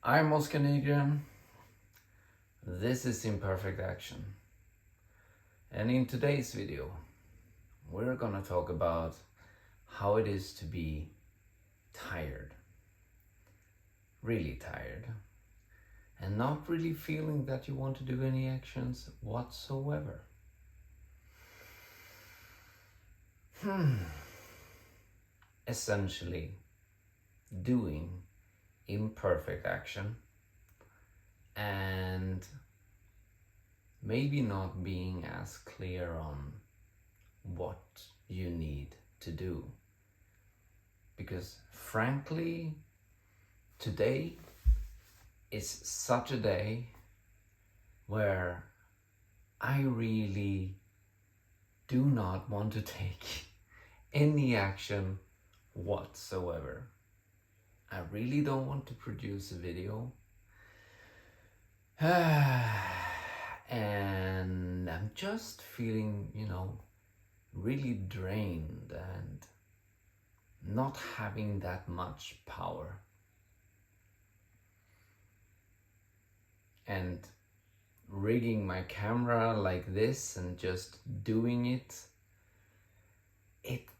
I'm Oscar Nygren. This is Imperfect Action. And in today's video, we're gonna talk about how it is to be tired. Really tired. And not really feeling that you want to do any actions whatsoever. Essentially, doing imperfect action and maybe not being as clear on what you need to do. Because frankly, today is such a day where I really do not want to take any action whatsoever. I really don't want to produce a video. And I'm just feeling, really drained and not having that much power. And rigging my camera like this and just doing it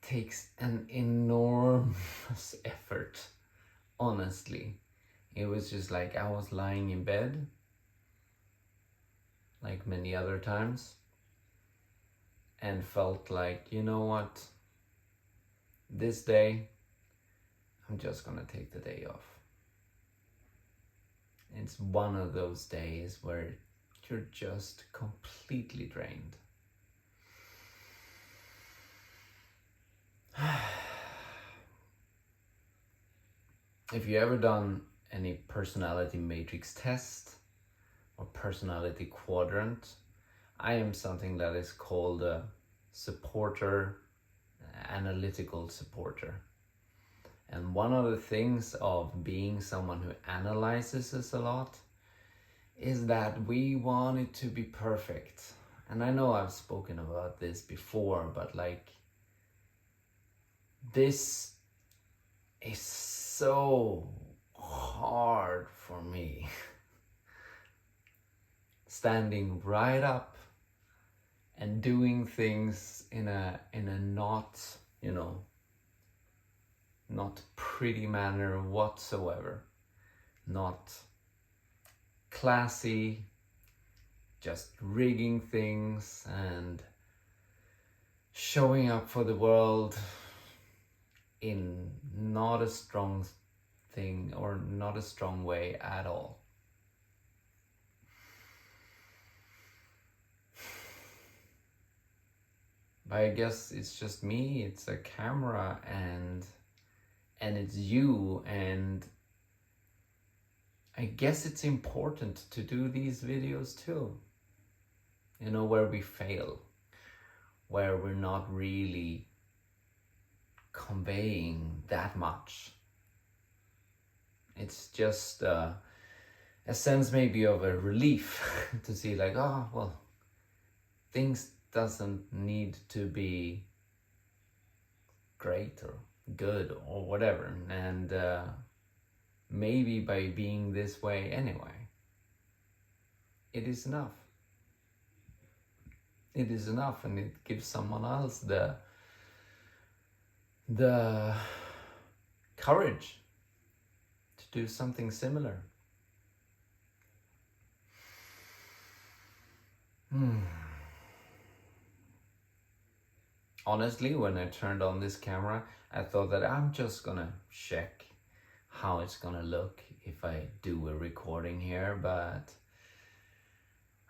takes an enormous effort. Honestly, it was just like I was lying in bed, like many other times, and felt like, you know what, this day, I'm just gonna take the day off. It's one of those days where you're just completely drained. If you ever done any personality matrix test or personality quadrant, I am something that is called a supporter, analytical supporter. And one of the things of being someone who analyzes us a lot is that we want it to be perfect. And I know I've spoken about this before, but this is so hard for me. Standing right up and doing things in a not, not pretty manner whatsoever. Not classy, just rigging things and showing up for the world in not a strong thing or not a strong way at all. But I guess it's just me, it's a camera and it's you, and I guess it's important to do these videos too. Where we fail, where we're not really conveying that much. It's just a sense maybe of a relief to see like, oh, well, things doesn't need to be great or good or whatever. And maybe by being this way anyway, it is enough. It is enough, and it gives someone else the courage to do something similar. Honestly, when I turned on this camera, I thought that I'm just gonna check how it's gonna look if I do a recording here, but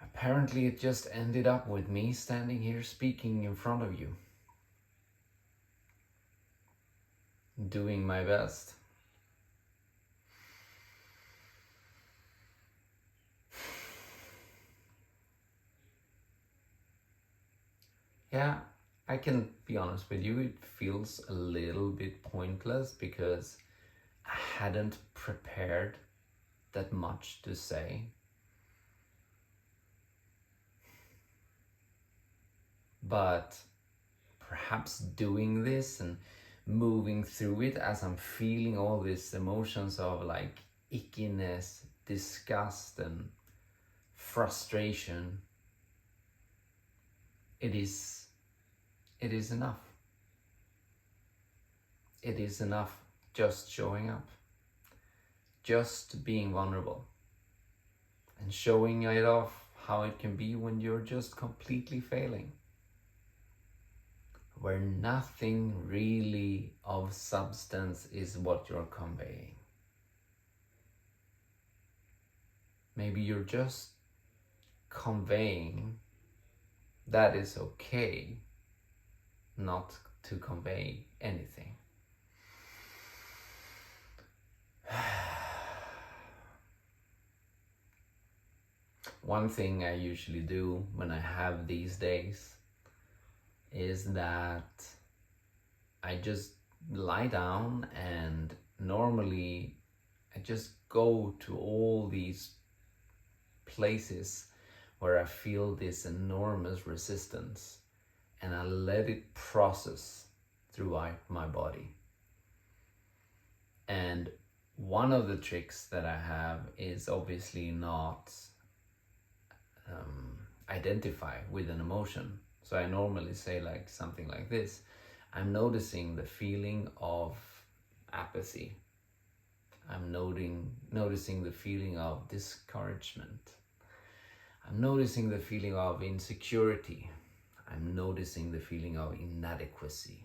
apparently it just ended up with me standing here speaking in front of you, doing my best. Yeah, I can be honest with you, it feels a little bit pointless because I hadn't prepared that much to say. But perhaps doing this and moving through it as I'm feeling all these emotions of like ickiness, disgust, and frustration, it is enough. It is enough just showing up, just being vulnerable, and showing it off how it can be when you're just completely failing, where nothing really of substance is what you're conveying. Maybe you're just conveying that it's okay not to convey anything. One thing I usually do when I have these days is that I just lie down, and normally I just go to all these places where I feel this enormous resistance, and I let it process throughout my body. And one of the tricks that I have is obviously not identify with an emotion. So I normally say like something like this: I'm noticing the feeling of apathy. I'm noticing the feeling of discouragement. I'm noticing the feeling of insecurity. I'm noticing the feeling of inadequacy.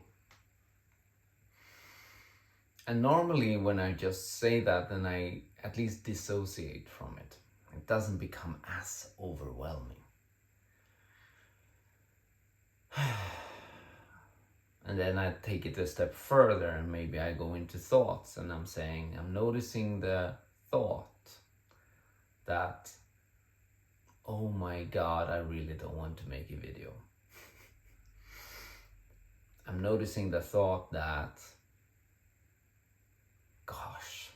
And normally when I just say that, then I at least dissociate from it. It doesn't become as overwhelming. And then I take it a step further, and maybe I go into thoughts, and I'm saying, I'm noticing the thought that, oh my God, I really don't want to make a video. I'm noticing the thought that, gosh,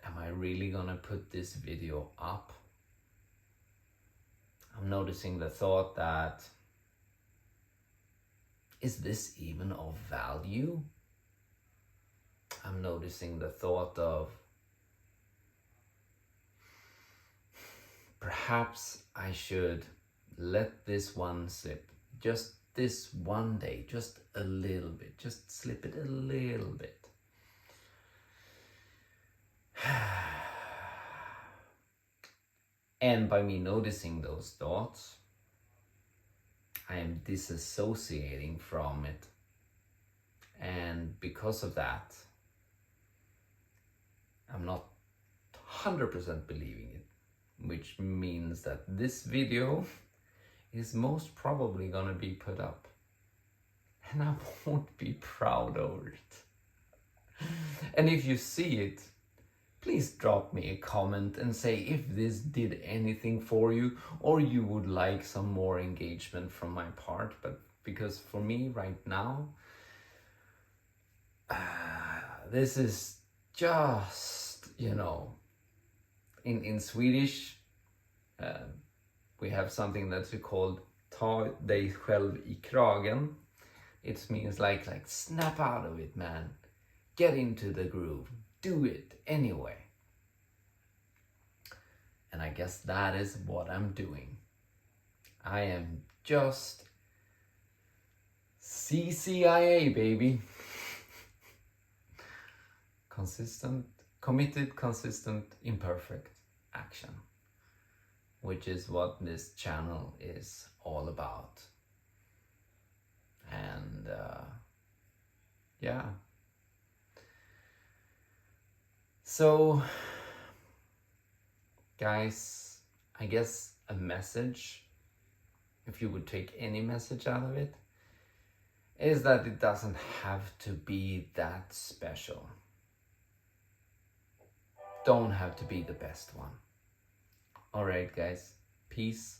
am I really gonna put this video up? I'm noticing the thought that, is this even of value? I'm noticing the thought of, perhaps I should let this one slip. Just this one day, just a little bit, just slip it a little bit. And by me noticing those thoughts, I am disassociating from it. And because of that, I'm not 100% believing it, which means that this video is most probably gonna be put up, and I won't be proud over it. And if you see it, please drop me a comment and say if this did anything for you, or you would like some more engagement from my part. But because for me right now, this is just, in Swedish, we have something that's called ta dig själv i kragen. It means like snap out of it, man. Get into the groove. Do it anyway. And I guess that is what I'm doing. I am just CCIA, baby. Committed, consistent, imperfect action, which is what this channel is all about. And yeah. So, guys, I guess a message, if you would take any message out of it, is that it doesn't have to be that special. Don't have to be the best one. Alright, guys, peace,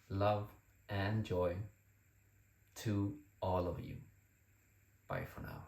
love, and joy to all of you. Bye for now.